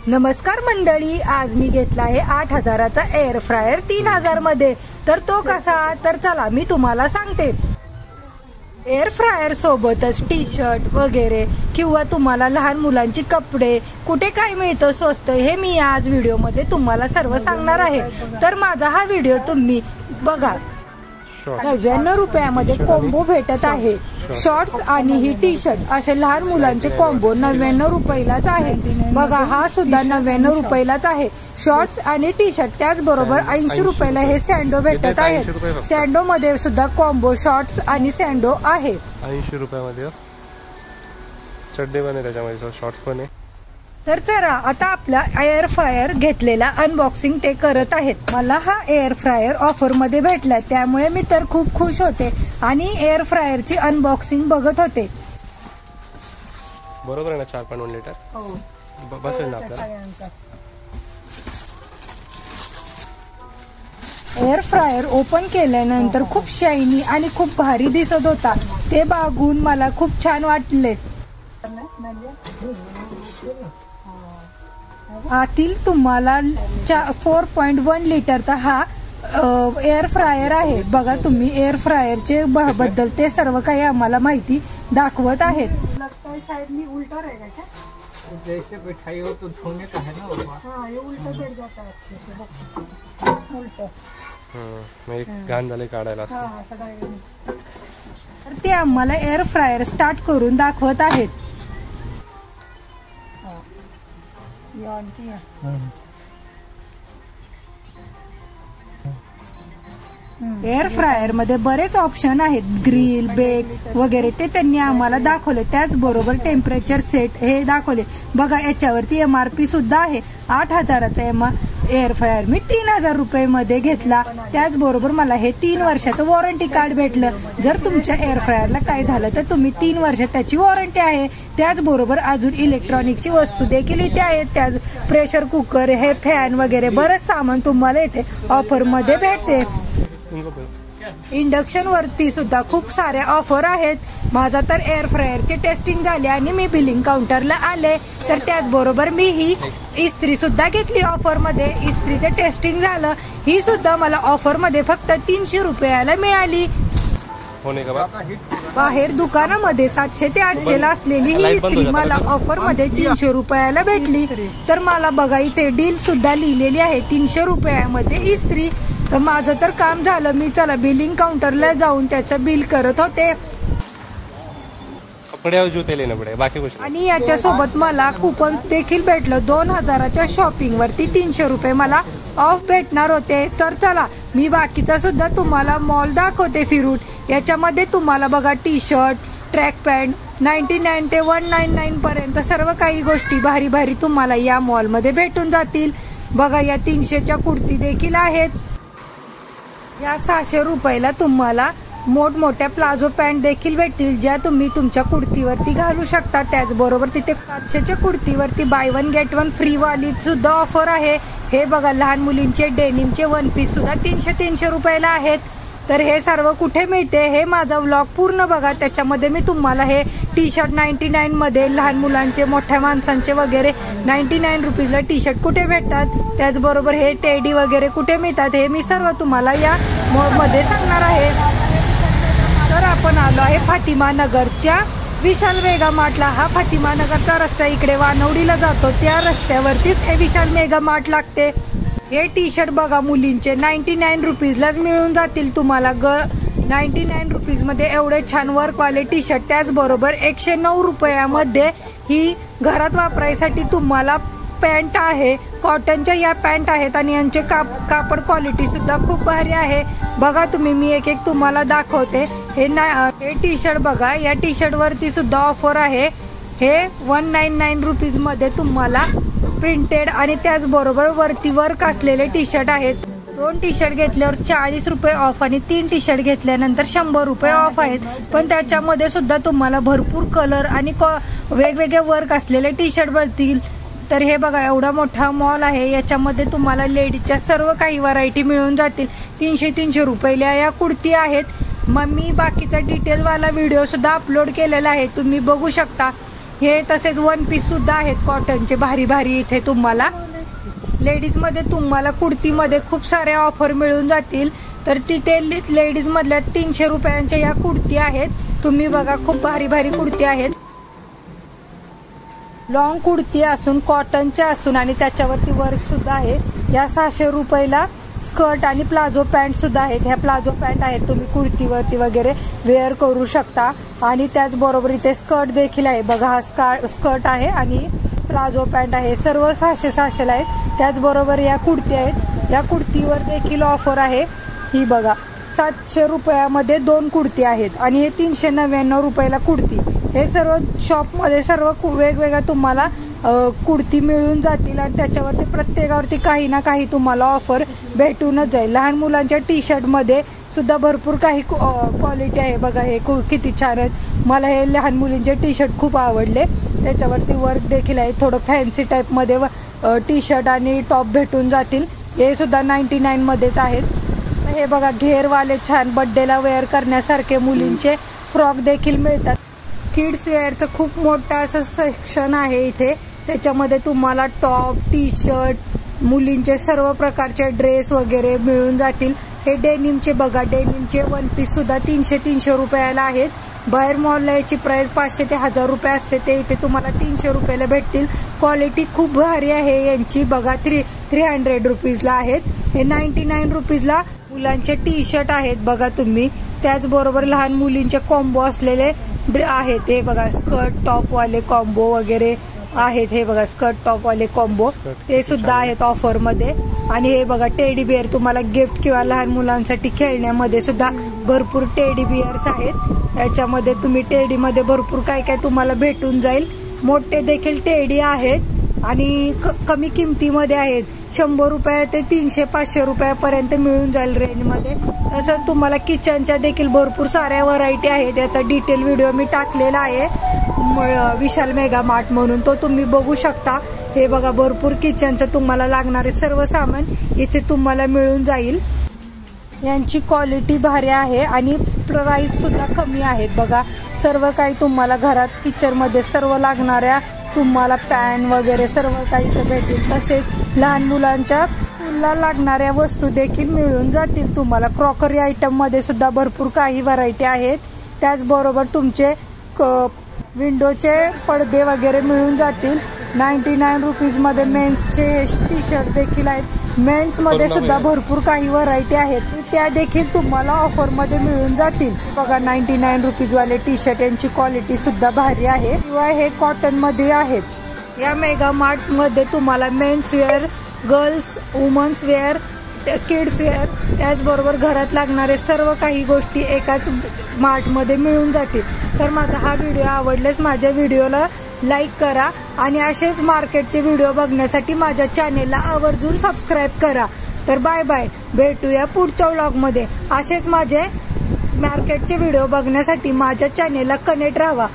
नमस्कार मंडळी, आज मी घेतला आहे 8000चा एअर फ्रायर 3000 मध्ये। तर तो कसा, तर चला मी तुम्हाला सांगते। एअर फ्रायर सोबतच टी शर्ट वगैरे किंवा तुम्हाला लहान मुलांची कपडे कुठे काय मिळतं स्वस्त, हे मी आज व्हिडिओ मध्ये तुम्हाला सर्व सांगणार आहे। तर माझा हा व्हिडिओ तुम्ही बघा। 99 रुपयामध्ये कॉम्बो भेटत आहे। शॉर्ट्स आणि ही टी शर्ट असे लहान मुलांचे कॉम्बो 99 रुपयालाच आहेत। बघा, हा सुद्धा 99 रुपयालाच आहे, शॉर्ट्स आणि टी शर्ट। त्याचबरोबर 80 रुपयाला हे सँडो भेटत आहेत। सँडो मध्ये सुद्धा कॉम्बो शॉर्ट्स आणि सँडो आहे। 80 रुपयामध्ये चड्डे पण आहे, त्याच्यामध्ये शॉर्ट्स पण आहे। तर चला आता आपला एअर फ्रायर घेतलेला अनबॉक्सिंग ते करत आहेत। मला हा एअर फ्रायर ऑफर मध्ये भेटला, त्यामुळे मी तर खूप खुश होते आणि एअर फ्रायरची अनबॉक्सिंग बघत होते। बरोबर आहे ना, 4.1 लिटर बसेल ना आपल्याला। एअर फ्रायर ओपन केल्यानंतर खूप शायनी आणि खूप भारी दिसत होता, ते बघून मला खूप छान वाटले। आतील तुम्हाला 4.1 लिटरचा हा एअर फ्रायर आहे। बघा तुम्ही, एअर फ्रायरचे बद्दल ते सर्व काही आम्हाला माहिती दाखवत आहेत। शायद मी उल्टा रहेगा क्या? जैसे बैठाई हो तो धोने का है ना वो। हाँ, ये उल्टा बैठ जाता है अच्छे से, उल्टा। मैं गान झाले काढायला। तर ते आम्हाला एअर फ्रायर स्टार्ट करून दाखवत आहेत। एअर फ्रायर मध्ये बरेच ऑप्शन आहेत, ग्रिल, बेक वगैरे, ते त्यांनी आम्हाला दाखवले। त्याचबरोबर टेम्परेचर सेट हे दाखवले। बघा, याच्यावरती MRP सुद्धा आहे। 8000चा एअर फ्रायर मी 3000 रुपये घेतला। त्याचबरोबर मला हे 3 वर्षाचं वॉरंटी कार्ड भेटलं। जर तुमच्या एअर फ्रायरला काय झालं तर तुम्ही 3 वर्ष त्याची वॉरंटी आहे। त्याचबरोबर अजून इलेक्ट्रॉनिकची वस्तू देखील इथे आहेत। त्याच प्रेशर कुकर, हे फॅन वगैरे बरंच सामान तुम्हाला इथे ऑफर मध्ये भेटते। इंडक्शन वरती सुद्धा खूप साऱ्या ऑफर आहेत। माझा तर एअर फ्रायरची टेस्टिंग झाली आणि मी बिलिंग काउंटरला आले। तर त्याचबरोबर मी ही इस्त्री सुद्धा घेतली ऑफर मध्ये, इस्त्रीचे टेस्टिंग झालं। ही सुद्धा मला ऑफर मध्ये फक्त 300 रुपयाला मिळाली। बाहेर दुकानामध्ये 700 ते 800 ला असलेली ही इस्त्री मला ऑफर मध्ये 300 रुपयाला भेटली। तर मला बघा, इथे डील सुद्धा लिहिलेली आहे, 300 रुपयामध्ये इस्त्री। तर माझं तर काम झालं, मी चला बिलिंग काउंटरला जाऊन त्याचं बिल करत होते। आणि याच्यासोबत मला कुपन देखील भेटलं। 2000च्या शॉपिंग वरती 300 रुपये मला ऑफ भेटणार होते। तर चला मी बाकीचा सुद्धा तुम्हाला मॉल दाखवते फिरून। याच्यामध्ये तुम्हाला बघा टी शर्ट, ट्रॅक पॅन्ट 99 ते 199 पर्यंत सर्व काही गोष्टी भारी भारी तुम्हाला या मॉल मध्ये भेटून जातील। बघा, या 300च्या कुर्ती देखील आहेत। या 600 रुपयाला तुम्हाला मोठमोठ्या प्लाझो पॅन्ट देखील भेटतील, ज्या तुम्ही तुमच्या कुर्तीवरती घालू शकता। त्याचबरोबर तिथे 500च्या कुर्तीवरती बाय 1 गेट 1 फ्री वाली सुद्धा ऑफर आहे। हे बघा, लहान मुलींचे डेनिमचे 1 पीस सुद्धा 300 रुपयाला आहेत। तर हे सर्व कुठे मिळते, हे माझा व्लॉग पूर्ण बघा। त्याच्यामध्ये मी तुम्हाला हे टी शर्ट 99 मध्ये, लहान मुलांचे, मोठ्या माणसांचे वगैरे 99 रुपीजला टी शर्ट कुठे भेटतात, त्याचबरोबर हे टेडी वगैरे कुठे मिळतात, हे मी सर्व तुम्हाला या मॉलमध्ये सांगणार आहे। तर आपण आलो आहे फातिमा नगरच्या विशाल मेगा मार्टला। हा फातिमा नगरचा रस्ता इकडे वानवडीला जातो, त्या रस्त्यावरतीच हे विशाल मेगा मार्ट लागते। हे टी शर्ट बघा, मुलींचे 99 रुपीजलाच मिळून जातील तुम्हाला। 99 रुपीज मध्ये एवढे छान वर्कवाले टी शर्ट। त्याचबरोबर 109 रुपयामध्ये ही घरात वापरायसाठी तुम्हाला पॅन्ट आहे, कॉटनच्या या पॅन्ट आहेत आणि यांचे कापड क्वालिटी सुद्धा खूप भारी आहे। बघा तुम्ही, मी एक एक तुम्हाला दाखवते। हे टी शर्ट बघा, या टी शर्ट वरती सुद्धा ऑफर आहे। हे 199 रुपीज मध्ये तुम्हाला प्रिंटेड आणि त्याचबरोबर वरती वर्क असलेले टी शर्ट आहेत। 2 टी शर्ट घेतल्यावर 40 रुपये ऑफ आणि 3 टी शर्ट घेतल्यानंतर 100 रुपये ऑफ आहेत। पण त्याच्यामध्ये सुद्धा तुम्हाला भरपूर कलर आणि वेगवेगळे वर्क असलेले टी शर्ट मिळतील। तर हे बघा, एवढा मोठा मॉल आहे, याच्यामध्ये तुम्हाला लेडीजच्या सर्व काही व्हरायटी मिळून जातील। 300 रुपयाला या कुर्ती आहेत। मग मी बाकीचा डिटेलवाला व्हिडिओ सुद्धा अपलोड केलेला आहे, तुम्ही बघू शकता। हे तसेच वन पीस सुद्धा आहेत कॉटनचे भारी भारी इथे तुम्हाला. लेडीज मध्ये तुम्हाला कुर्तीमध्ये खूप साऱ्या ऑफर मिळून जातील. तर तिथे लेडीज मधल्या 300 रुपयांच्या या कुर्ती आहेत. तुम्ही बघा खूप भारी भारी कुर्ती आहेत. लॉंग कुर्ती असून कॉटनच्या असून आणि त्याच्यावरती वर्क सुद्धा आहे. या 600 रुपयाला स्कर्ट आणि प्लाझो पॅन्ट सुद्धा आहेत. ह्या प्लाझो पॅन्ट आहेत, तुम्ही कुर्तीवरती वगैरे वेअर करू शकता. आणि त्याचबरोबर इथे स्कर्ट देखील आहे बघा. हा स्कर्ट आहे आणि प्लाझो पॅन्ट आहे. सर्व 600-600 आहेत. त्याचबरोबर या कुर्ती आहेत. या कुर्तीवर देखील ऑफर आहे. ही बघा 700 रुपयामध्ये 2 कुर्ती आहेत आणि हे 399 रुपयाला कुर्ती. हे सर्व शॉपमध्ये सर्व वेगवेगळ्या तुम्हाला कुर्ती मिळून जातील आणि त्याच्यावरती प्रत्येकावरती काही ना काही तुम्हाला ऑफर भेटूनच जाईल. लहान मुलांच्या टी शर्टमध्ये सुद्धा भरपूर काही क्वालिटी आहे बघा. हे किती छान आहेत. मला हे लहान मुलींचे टी शर्ट खूप आवडले. त्याच्यावरती वर्क देखील आहे. थोडं फॅन्सी टाईपमध्ये टी शर्ट आणि टॉप भेटून जातील. हे सुद्धा 99 मध्येच आहेत. हे बघा घेरवाले छान बड्डेला वेअर करण्यासारखे मुलींचे फ्रॉक देखील मिळतात. किड्स वेअरचं खूप मोठं असं सेक्शन आहे इथे. त्याच्यामध्ये तुम्हाला टॉप, टी शर्ट, मुलींचे सर्व प्रकारचे ड्रेस वगैरे मिळून जातील. हे डेनिमचे बघा. डेनिमचे वन पीस सुद्धा 300 रुपयाला आहेत. बाहेर मॉलला याची प्राइस 500 ते 1000 रुपये असते. ते इथे तुम्हाला 300 रुपयाला भेटतील. क्वालिटी खूप भारी आहे यांची बघा. 300 रुपीजला आहेत. हे 99 रुपीजला मुलांचे टी शर्ट आहेत बघा तुम्ही. त्याचबरोबर लहान मुलींचे कॉम्बो असलेले आहेत. हे बघा स्कर्ट टॉप वाले कॉम्बो वगैरे आहेत. हे बघा स्कर्ट टॉप वाले कॉम्बो ते सुद्धा आहेत ऑफर मध्ये. आणि हे बघा टेडी बिअर तुम्हाला गिफ्ट किंवा लहान मुलांसाठी खेळण्यामध्ये सुद्धा भरपूर टेडी बिअर्स आहेत. याच्यामध्ये तुम्ही टेडी मध्ये भरपूर काय काय तुम्हाला भेटून जाईल. मोठे देखील टेडी आहेत आणि कमी किमतीमध्ये आहेत. 100 रुपये ते 300-500 रुपयापर्यंत मिळून जाईल रेंजमध्ये. तसंच तुम्हाला किचनच्या देखील भरपूर साऱ्या व्हरायटी आहेत. याचा डिटेल व्हिडिओ मी टाकलेला आहे विशाल मेगा मार्ट म्हणून, तो तुम्ही बघू शकता. हे बघा भरपूर किचनचं तुम्हाला लागणारे सर्व सामान इथे तुम्हाला मिळून जाईल. यांची क्वालिटी भारी आहे आणि प्राइस सुद्धा कमी आहेत बघा. सर्व काही तुम्हाला घरात किचनमध्ये सर्व लागणाऱ्या तुम्हाला पॅन वगैरे सर्व काही इथं भेटेल. तसेच लहान मुलांच्या स्कूलला लागणाऱ्या वस्तू देखील मिळून जातील तुम्हाला. क्रॉकरी आयटम मध्ये सुद्धा भरपूर काही व्हरायटी आहेत. त्याचबरोबर तुमचे विंडोचे पडदे वगैरे मिळून जातील. 99 रुपीजमध्ये मेन्सचे टी शर्ट देखील आहेत. मेन्समध्ये सुद्धा भरपूर काही व्हरायटी आहेत. त्या देखील तुम्हाला ऑफरमध्ये मिळून जातील बघा. 99 रुपीजवाले टी शर्ट यांची क्वालिटी सुद्धा भारी आहे. किंवा हे कॉटनमध्ये आहेत. या मेगा मार्टमध्ये तुम्हाला men's wear, girls, women's wear, kids wear त्याचबरोबर घरात लागणारे सर्व काही गोष्टी एकाच मार्टमध्ये मिळून जातील. तर माझा हा व्हिडिओ आवडल्यास माझ्या व्हिडिओला लाईक करा आणि असेच मार्केटचे व्हिडिओ बघण्यासाठी माझ्या चॅनेलला आवर्जून सबस्क्राईब करा. तर बाय बाय, भेटूया पुढच्या व्लॉगमध्ये. असेच माझे मार्केटचे व्हिडिओ बघण्यासाठी माझ्या चॅनेलला कनेक्ट राहा.